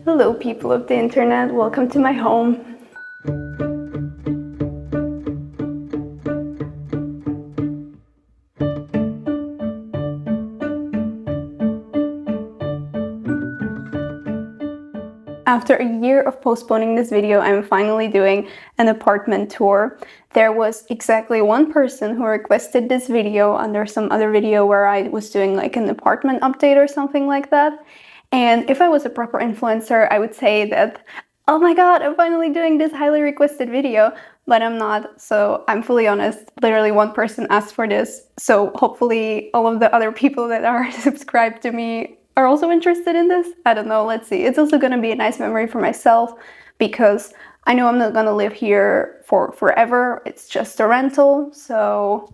Hello people of the internet, welcome to my home. After a year of postponing this video, I'm finally doing an apartment tour. There was exactly one person who requested this video under some other video where I was doing like an apartment update or something like that. And if I was a proper influencer, I would say that, oh my god, I'm finally doing this highly requested video, but I'm not. So I'm fully honest, literally one person asked for this. So hopefully all of the other people that are subscribed to me are also interested in this. I don't know, let's see. It's also gonna be a nice memory for myself because I know I'm not gonna live here for forever. It's just a rental, so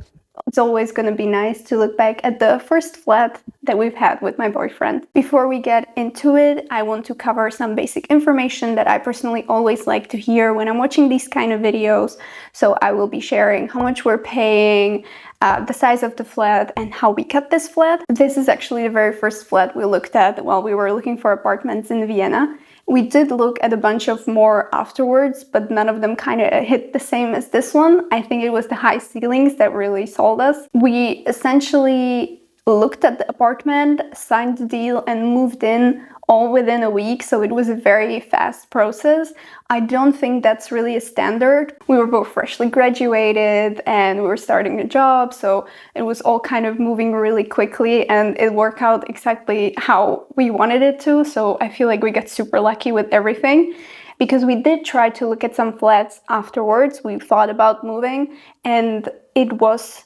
it's always gonna be nice to look back at the first flat that we've had with my boyfriend. Before we get into it, I want to cover some basic information that I personally always like to hear when I'm watching these kind of videos. So I will be sharing how much we're paying, the size of the flat, and how we got this flat. This is actually the very first flat we looked at while we were looking for apartments in Vienna. We did look at a bunch of more afterwards, but none of them kind of hit the same as this one. I think it was the high ceilings that really sold us. We essentially looked at the apartment, signed the deal, and moved in all within a week, so it was a very fast process. I don't think that's really a standard. We were both freshly graduated and we were starting a job, so it was all kind of moving really quickly and it worked out exactly how we wanted it to, so I feel like we got super lucky with everything. Because we did try to look at some flats afterwards, we thought about moving, and it was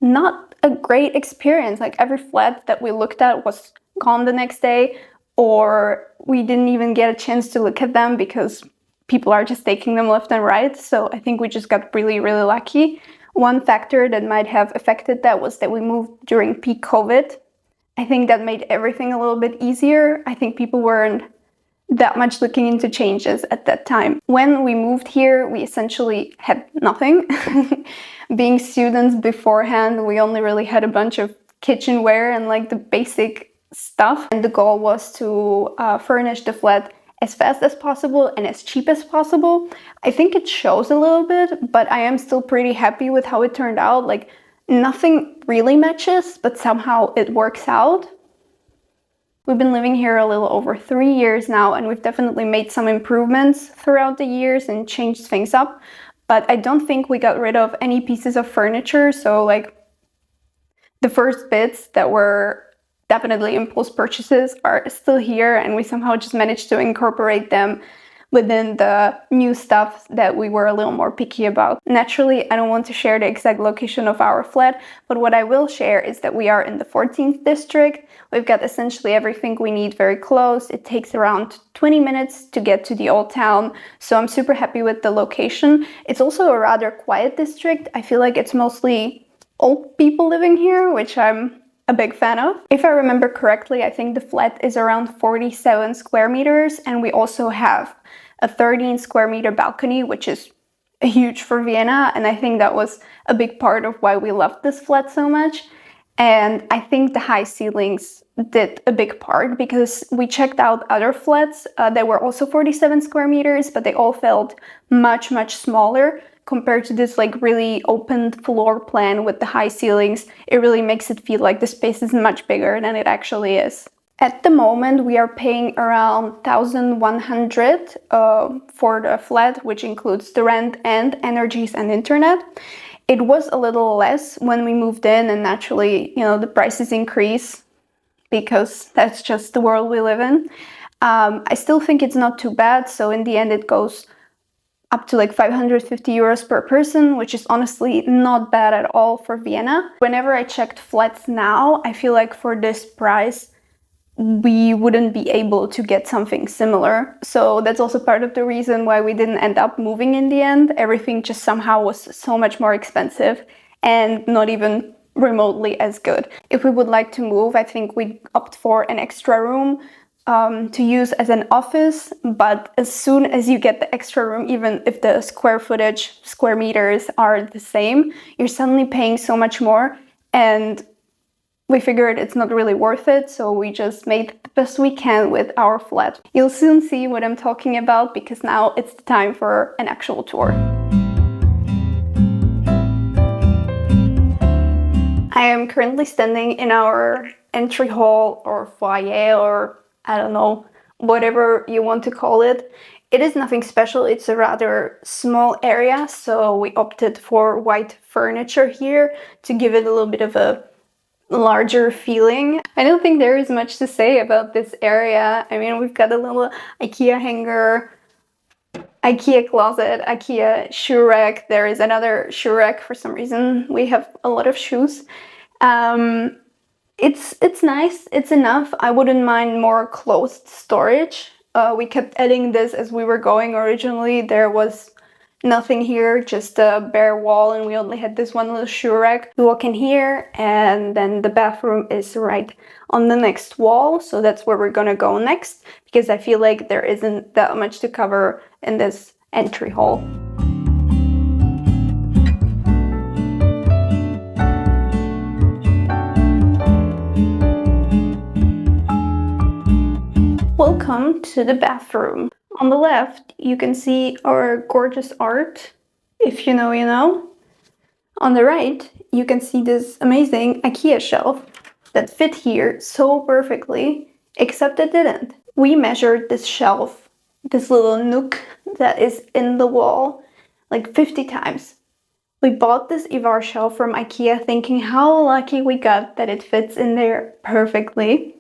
not a great experience. Like every flat that we looked at was gone the next day, or we didn't even get a chance to look at them because people are just taking them left and right. So I think we just got really, really lucky. One factor that might have affected that was that we moved during peak COVID. I think that made everything a little bit easier. I think people weren't that much looking into changes at that time. When we moved here, we essentially had nothing. Being students beforehand, we only really had a bunch of kitchenware and like the basic stuff. And the goal was to furnish the flat as fast as possible and as cheap as possible. I think it shows a little bit, but I am still pretty happy with how it turned out. Like nothing really matches, but somehow it works out. We've been living here a little over 3 years now, and we've definitely made some improvements throughout the years and changed things up. But I don't think we got rid of any pieces of furniture. So like the first bits that were definitely impulse purchases are still here, and we somehow just managed to incorporate them within the new stuff that we were a little more picky about. Naturally, I don't want to share the exact location of our flat, but what I will share is that we are in the 14th district. We've got essentially everything we need very close. It takes around 20 minutes to get to the old town, so I'm super happy with the location. It's also a rather quiet district. I feel like it's mostly old people living here, which I'm a big fan of. If I remember correctly, I think the flat is around 47 square meters, and we also have a 13 square meter balcony, which is huge for Vienna, and I think that was a big part of why we loved this flat so much. And I think the high ceilings did a big part because we checked out other flats that were also 47 square meters, but they all felt much, much smaller compared to this like really open floor plan with the high ceilings. It really makes it feel like the space is much bigger than it actually is. At the moment, we are paying around 1,100 for the flat, which includes the rent and energies and internet. It was a little less when we moved in, and naturally, you know, the prices increase because that's just the world we live in. I still think it's not too bad, so in the end it goes up to like 550 euros per person, which is honestly not bad at all for Vienna. Whenever I checked flats now, I feel like for this price, we wouldn't be able to get something similar. So that's also part of the reason why we didn't end up moving in the end. Everything just somehow was so much more expensive and not even remotely as good. If we would like to move, I think we'd opt for an extra room to use as an office, but as soon as you get the extra room, even if the square footage, square meters are the same, you're suddenly paying so much more, and we figured it's not really worth it, so we just made the best we can with our flat. You'll soon see what I'm talking about, because now it's the time for an actual tour. I am currently standing in our entry hall or foyer, or I don't know, whatever you want to call it. It is nothing special, it's a rather small area, so we opted for white furniture here to give it a little bit of a larger feeling. I don't think there is much to say about this area. I mean, we've got a little IKEA hanger, IKEA closet, IKEA shoe rack. There is another shoe rack for some reason. We have a lot of shoes. It's nice, it's enough. I wouldn't mind more closed storage. We kept adding this as we were going. Originally there was nothing here, just a bare wall, and we only had this one little shoe rack. We walk in here, and then the bathroom is right on the next wall, so that's where we're gonna go next, because I feel like there isn't that much to cover in this entry hall. Welcome to the bathroom. On the left, you can see our gorgeous art. If you know, you know. On the right, you can see this amazing IKEA shelf that fit here so perfectly, except it didn't. We measured this shelf, this little nook that is in the wall, like 50 times. We bought this Ivar shelf from IKEA thinking how lucky we got that it fits in there perfectly.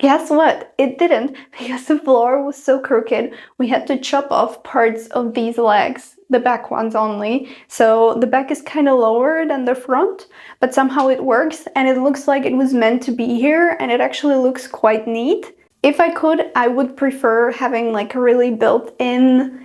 Guess what? It didn't, because the floor was so crooked. We had to chop off parts of these legs, the back ones only. So the back is kind of lower than the front, but somehow it works, and it looks like it was meant to be here, and it actually looks quite neat. If I could, I would prefer having like a really built-in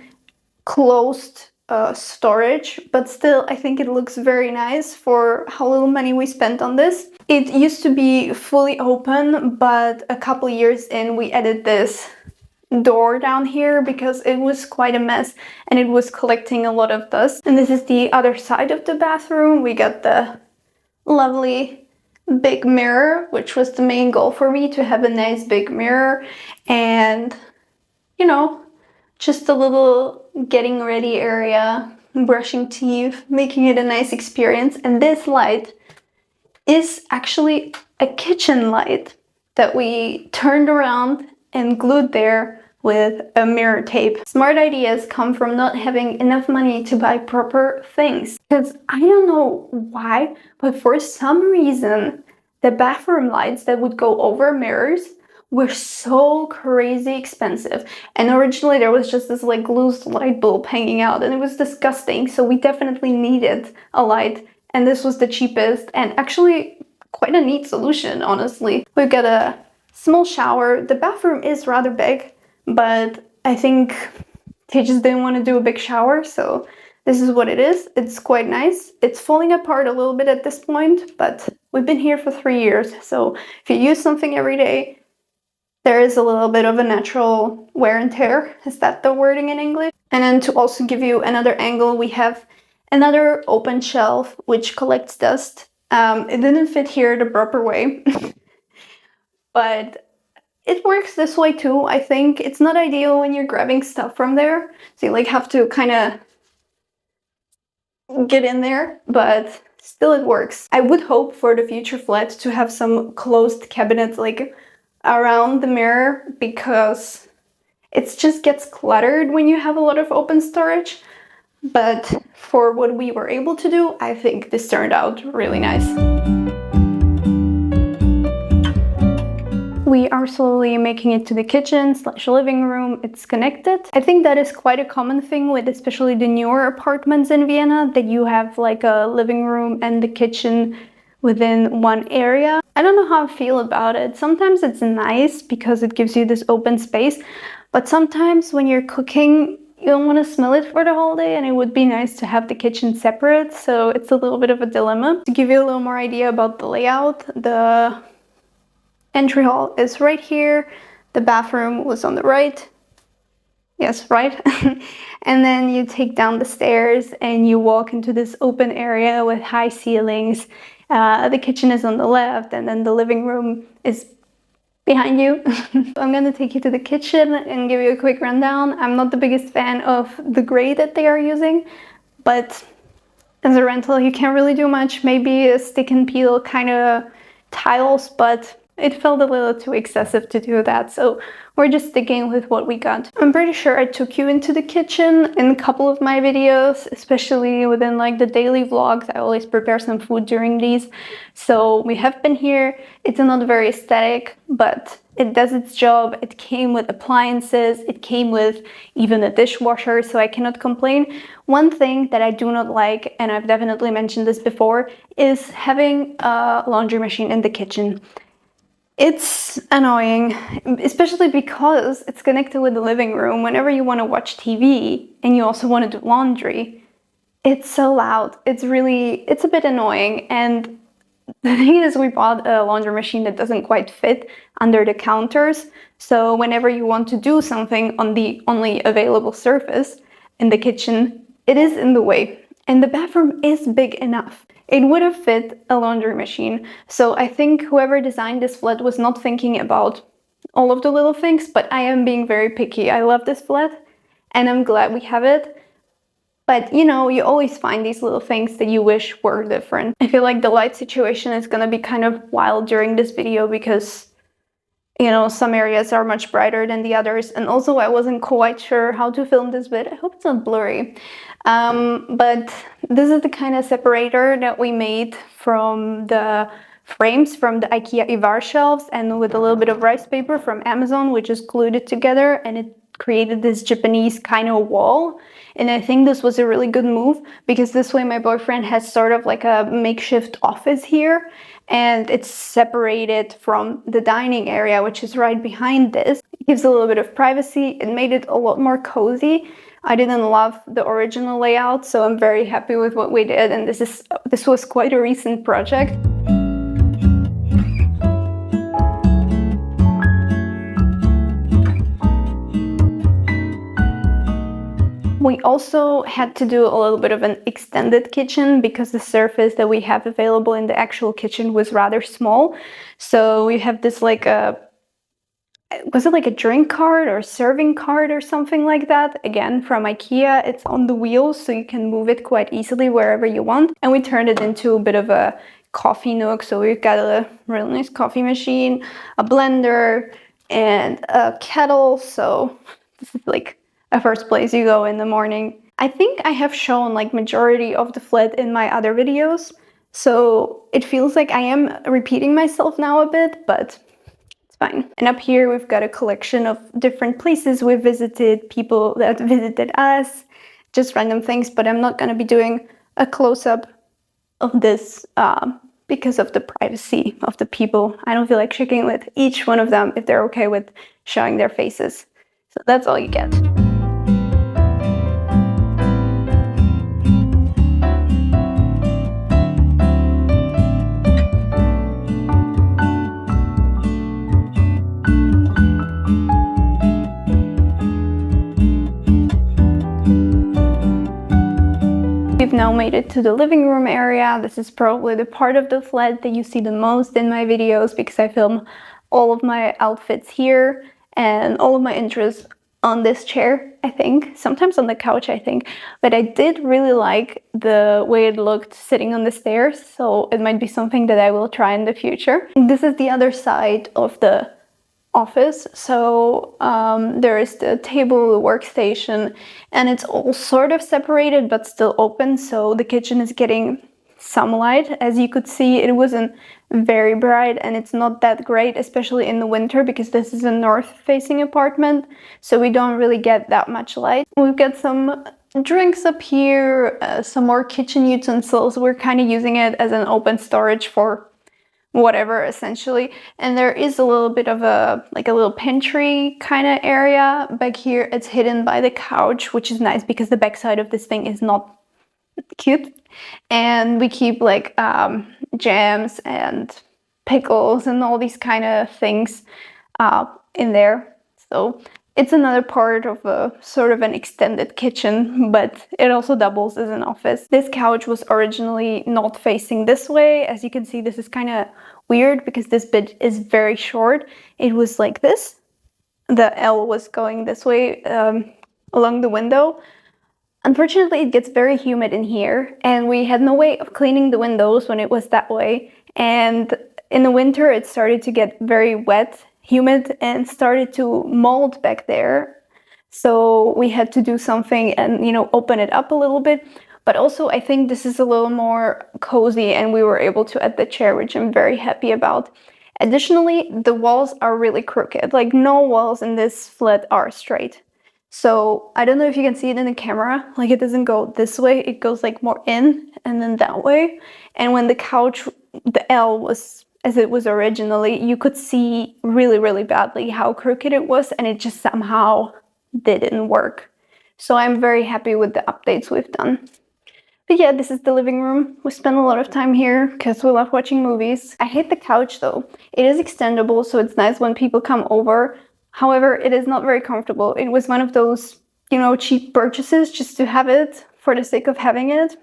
closed storage, but still I think it looks very nice for how little money we spent on this. It used to be fully open, but a couple years in we added this door down here because it was quite a mess and it was collecting a lot of dust. And this is the other side of the bathroom. We got the lovely big mirror, which was the main goal for me, to have a nice big mirror, and you know, just a little getting ready area, brushing teeth, making it a nice experience. And this light is actually a kitchen light that we turned around and glued there with a mirror tape. Smart ideas come from not having enough money to buy proper things. Because I don't know why, but for some reason, the bathroom lights that would go over mirrors were so crazy expensive. And originally there was just this like loose light bulb hanging out, and it was disgusting. So we definitely needed a light, and this was the cheapest and actually quite a neat solution, honestly. We've got a small shower. The bathroom is rather big, but I think they just didn't want to do a big shower, so this is what it is. It's quite nice. It's falling apart a little bit at this point, but we've been here for 3 years, so if you use something every day, there is a little bit of a natural wear and tear. Is that the wording in English? And then to also give you another angle, we have another open shelf which collects dust. It didn't fit here the proper way, but it works this way too, I think. It's not ideal when you're grabbing stuff from there, so you like have to kind of get in there, but still it works. I would hope for the future flat to have some closed cabinets like around the mirror, because it just gets cluttered when you have a lot of open storage. But for what we were able to do, I think this turned out really nice. We are slowly making it to the kitchen / living room. It's connected. I think that is quite a common thing with especially the newer apartments in Vienna, that you have like a living room and the kitchen within one area. I don't know how I feel about it. Sometimes it's nice because it gives you this open space, but sometimes when you're cooking, you don't want to smell it for the whole day, and it would be nice to have the kitchen separate, so it's a little bit of a dilemma. To give you a little more idea about the layout, the entry hall is right here, the bathroom was on the right. Yes, right? And then you take down the stairs and you walk into this open area with high ceilings, The kitchen is on the left, and then the living room is behind you. I'm gonna take you to the kitchen and give you a quick rundown. I'm not the biggest fan of the gray that they are using, but as a rental you can't really do much. Maybe a stick and peel kind of tiles, but it felt a little too excessive to do that, so we're just sticking with what we got. I'm pretty sure I took you into the kitchen in a couple of my videos, especially within like the daily vlogs. I always prepare some food during these. So we have been here. It's not very aesthetic, but it does its job. It came with appliances. It came with even a dishwasher, so I cannot complain. One thing that I do not like, and I've definitely mentioned this before, is having a laundry machine in the kitchen. It's annoying, especially because it's connected with the living room. Whenever you want to watch TV and you also want to do laundry, it's so loud. It's a bit annoying. And the thing is, we bought a laundry machine that doesn't quite fit under the counters. So whenever you want to do something on the only available surface in the kitchen, it is in the way. And the bathroom is big enough. It would have fit a laundry machine. So I think whoever designed this flat was not thinking about all of the little things, but I am being very picky. I love this flat and I'm glad we have it. But you know, you always find these little things that you wish were different. I feel like the light situation is gonna be kind of wild during this video because, you know, some areas are much brighter than the others. And also I wasn't quite sure how to film this bit. I hope it's not blurry. But this is the kind of separator that we made from the frames from the IKEA Ivar shelves, and with a little bit of rice paper from Amazon, we just glued it together and it created this Japanese kind of wall. And I think this was a really good move because this way my boyfriend has sort of like a makeshift office here, and it's separated from the dining area, which is right behind this. It gives a little bit of privacy. It made it a lot more cozy. I didn't love the original layout, so I'm very happy with what we did, and this was quite a recent project. We also had to do a little bit of an extended kitchen because the surface that we have available in the actual kitchen was rather small. So we have this like was it like a drink cart or serving cart or something like that? Again, from IKEA. It's on the wheels, so you can move it quite easily wherever you want. And we turned it into a bit of a coffee nook. So we've got a really nice coffee machine, a blender, and a kettle. So this is like a first place you go in the morning. I think I have shown like majority of the flat in my other videos. So it feels like I am repeating myself now a bit, but fine. And up here we've got a collection of different places we visited, people that visited us, just random things, but I'm not going to be doing a close-up of this because of the privacy of the people. I don't feel like checking with each one of them if they're okay with showing their faces. So that's all you get. We've now made it to the living room area. This is probably the part of the flat that you see the most in my videos because I film all of my outfits here and all of my interests on this chair, I think. Sometimes on the couch, I think. But I did really like the way it looked sitting on the stairs, so it might be something that I will try in the future. This is the other side of the office. So there is the table, the workstation, and it's all sort of separated but still open, so the kitchen is getting some light. As you could see, it wasn't very bright and it's not that great, especially in the winter, because this is a north-facing apartment, so we don't really get that much light. We've got some drinks up here, some more kitchen utensils. We're kind of using it as an open storage for whatever, essentially. And there is a little bit of a little pantry kind of area back here. It's hidden by the couch, which is nice because the backside of this thing is not cute. And we keep like jams and pickles and all these kind of things in there. So It's another part of a sort of an extended kitchen, but it also doubles as an office. This couch was originally not facing this way. As you can see, this is kind of weird because this bed is very short. It was like this. The L was going this way along the window. Unfortunately, it gets very humid in here, and we had no way of cleaning the windows when it was that way. And in the winter, it started to get very wet, humid, and started to mold back there. So we had to do something and, you know, open it up a little bit. But also, I think this is a little more cozy, and we were able to add the chair, which I'm very happy about. Additionally, the walls are really crooked. Like, no walls in this flat are straight. So I don't know if you can see it in the camera, like it doesn't go this way, it goes like more in and then that way. And when the couch, the L was as it was originally, you could see really, really badly how crooked it was, and it just somehow didn't work. So I'm very happy with the updates we've done. But yeah, this is the living room. We spend a lot of time here because we love watching movies. I hate the couch though. It is extendable, so it's nice when people come over. However, it is not very comfortable. It was one of those, you know, cheap purchases just to have it for the sake of having it.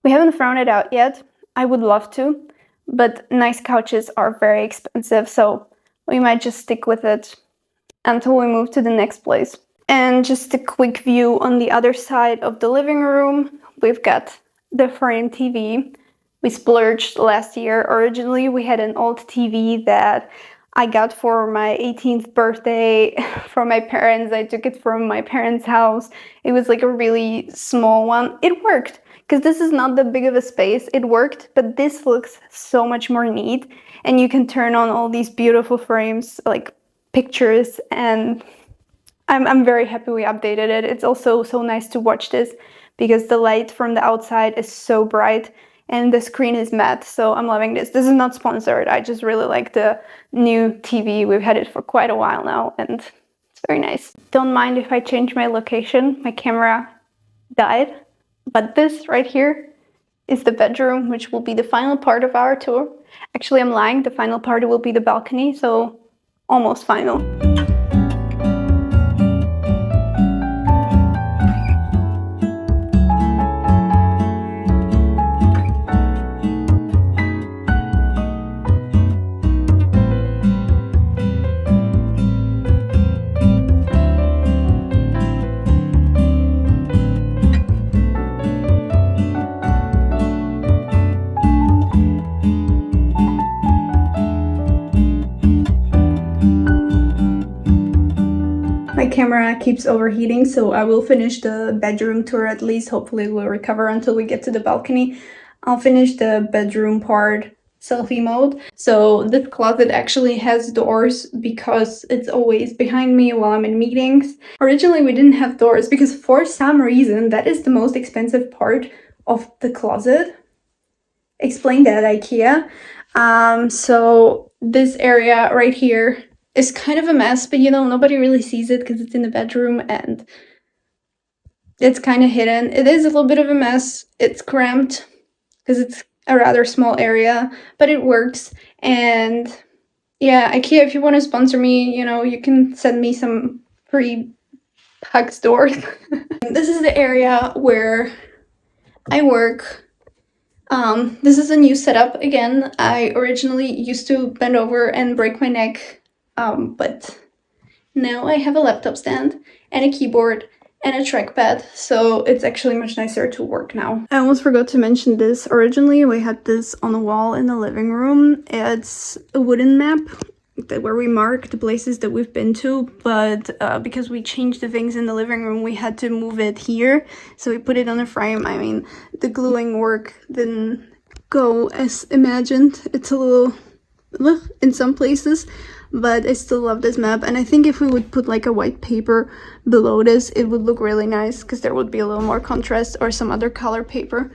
We haven't thrown it out yet. I would love to, but nice couches are very expensive, so we might just stick with it until we move to the next place. And just a quick view on the other side of the living room. We've got the frame TV. We splurged last year. Originally, we had an old TV that I got for my 18th birthday from my parents. I took it from my parents' house. It was like a really small one. It worked, because this is not that big of a space. It worked, but this looks so much more neat. And you can turn on all these beautiful frames, like pictures, and I'm very happy we updated it. It's also so nice to watch this because the light from the outside is so bright and the screen is matte, so I'm loving this. This is not sponsored. I just really like the new TV. We've had it for quite a while now, and it's very nice. Don't mind if I change my location. My camera died, but this right here is the bedroom, which will be the final part of our tour. Actually, I'm lying. The final part will be the balcony, so almost final. Camera keeps overheating, so I will finish the bedroom tour at least. Hopefully it will recover until we get to the balcony. I'll finish the bedroom part selfie mode. So this closet actually has doors because it's always behind me while I'm in meetings. Originally we didn't have doors because for some reason that is the most expensive part of the closet. Explained that at IKEA. So this area right here is kind of a mess, but you know, nobody really sees it because it's in the bedroom and it's kind of hidden. It is a little bit of a mess. It's cramped because it's a rather small area, but it works. And yeah, IKEA, if you want to sponsor me, you know, you can send me some free hugs doors. This is the area where I work. This is a new setup again. I originally used to bend over and break my neck. But now I have a laptop stand and a keyboard and a trackpad, so it's actually much nicer to work now. I almost forgot to mention this. Originally, we had this on the wall in the living room. It's a wooden map where we mark the places that we've been to, but because we changed the things in the living room, we had to move it here, so we put it on a frame. I mean, the gluing work didn't go as imagined. It's a little ugh in some places, but I still love this map, and I think if we would put like a white paper below this, it would look really nice because there would be a little more contrast, or some other color paper.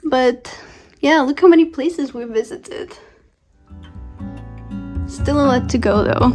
But yeah, look how many places we visited. Still a lot to go though.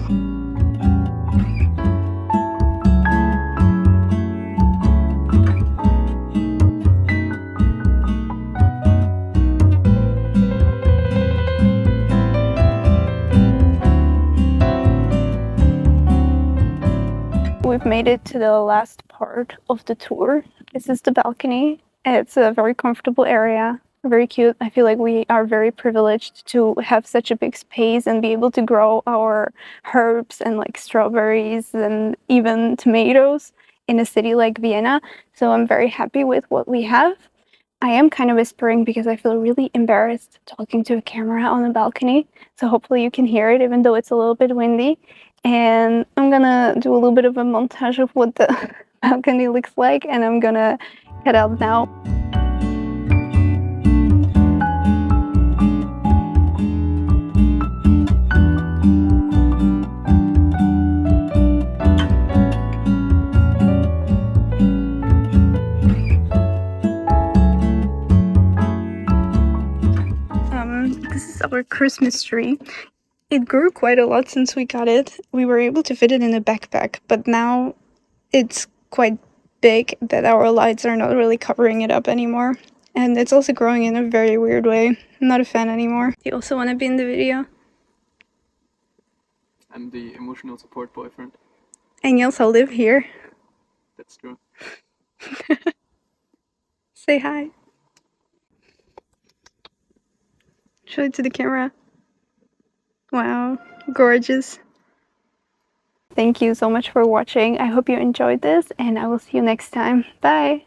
we've made it to the last part of the tour. This is the balcony. It's a very comfortable area, very cute. I feel like we are very privileged to have such a big space and be able to grow our herbs and like strawberries and even tomatoes in a city like Vienna. So I'm very happy with what we have. I am kind of whispering because I feel really embarrassed talking to a camera on a balcony. So hopefully you can hear it even though it's a little bit windy. And I'm gonna do a little bit of a montage of what the balcony looks like, and I'm gonna head out now. This is our Christmas tree. It grew quite a lot since we got it. We were able to fit it in a backpack, but now it's quite big that our lights are not really covering it up anymore. And it's also growing in a very weird way. I'm not a fan anymore. Do you also want to be in the video? I'm the emotional support boyfriend. And you also live here. That's true. Say hi. Show it to the camera. Wow, gorgeous. Thank you so much for watching. I hope you enjoyed this, and I will see you next time. Bye!